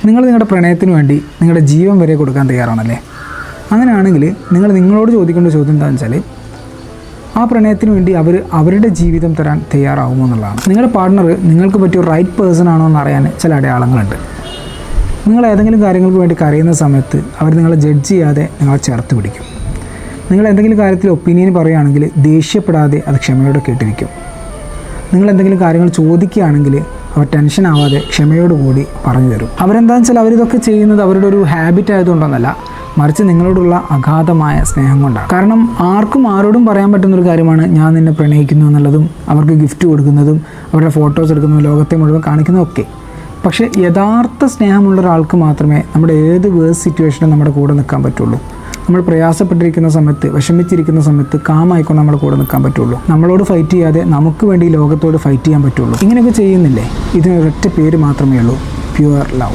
നിങ്ങൾ നിങ്ങളുടെ പ്രണയത്തിന് വേണ്ടി നിങ്ങളുടെ ജീവൻ വരെ കൊടുക്കാൻ തയ്യാറാണല്ലേ? അങ്ങനെയാണെങ്കിൽ നിങ്ങളോട് ചോദിക്കേണ്ട ചോദ്യം എന്താണെന്ന് വെച്ചാൽ, ആ പ്രണയത്തിന് വേണ്ടി അവരുടെ ജീവിതം തരാൻ തയ്യാറാവുമോ എന്നുള്ളതാണ്. നിങ്ങളുടെ പാർട്ട്ണർ നിങ്ങൾക്ക് പറ്റിയ റൈറ്റ് പേഴ്സൺ ആണോ എന്ന് അറിയാൻ ചില അടയാളങ്ങളുണ്ട്. നിങ്ങൾ ഏതെങ്കിലും കാര്യങ്ങൾക്ക് വേണ്ടി കരയുന്ന സമയത്ത് അവർ നിങ്ങളെ ജഡ്ജ് ചെയ്യാതെ നിങ്ങളെ ചേർത്ത് പിടിക്കും. നിങ്ങൾ എന്തെങ്കിലും കാര്യത്തിൽ ഒപ്പീനിയൻ പറയുകയാണെങ്കിൽ ദേഷ്യപ്പെടാതെ അത് ക്ഷമയോടെ കേട്ടിരിക്കും. നിങ്ങൾ എന്തെങ്കിലും കാര്യങ്ങൾ ചോദിക്കുകയാണെങ്കിൽ അവർ ടെൻഷൻ ആവാതെ ക്ഷമയോടുകൂടി പറഞ്ഞു തരും. അവരെന്താണെന്ന് വെച്ചാൽ അവരിതൊക്കെ ചെയ്യുന്നത് അവരുടെ ഒരു ഹാബിറ്റ് ആയതുകൊണ്ടൊന്നല്ല, മറിച്ച് നിങ്ങളോടുള്ള അഗാധമായ സ്നേഹം കൊണ്ടാണ്. കാരണം ആർക്കും ആരോടും പറയാൻ പറ്റുന്നൊരു കാര്യമാണ് ഞാൻ നിന്നെ പ്രണയിക്കുന്നു എന്നുള്ളതും അവർക്ക് ഗിഫ്റ്റ് കൊടുക്കുന്നതും അവരുടെ ഫോട്ടോസ് എടുക്കുന്നതും ലോകത്തെ മുഴുവൻ കാണിക്കുന്നതൊക്കെ. പക്ഷേ യഥാർത്ഥ സ്നേഹമുള്ള ഒരാൾക്ക് മാത്രമേ നമ്മുടെ ഏത് വേഴ്സ് സിറ്റുവേഷനും നമ്മുടെ കൂടെ നിൽക്കാൻ പറ്റുള്ളൂ. നമ്മൾ പ്രയാസപ്പെട്ടിരിക്കുന്ന സമയത്ത്, വിഷമിച്ചിരിക്കുന്ന സമയത്ത് കാമായിക്കൊണ്ട് നമ്മുടെ കൂടെ നിൽക്കാൻ പറ്റുള്ളൂ. നമ്മളോട് ഫൈറ്റ് ചെയ്യാതെ നമുക്ക് വേണ്ടി ലോകത്തോട് ഫൈറ്റ് ചെയ്യാൻ പറ്റുള്ളൂ. ഇങ്ങനെയൊക്കെ ചെയ്യുന്നില്ലേ? ഇതിനൊരൊറ്റ പേര് മാത്രമേ ഉള്ളൂ: പ്യുവർ ലവ്.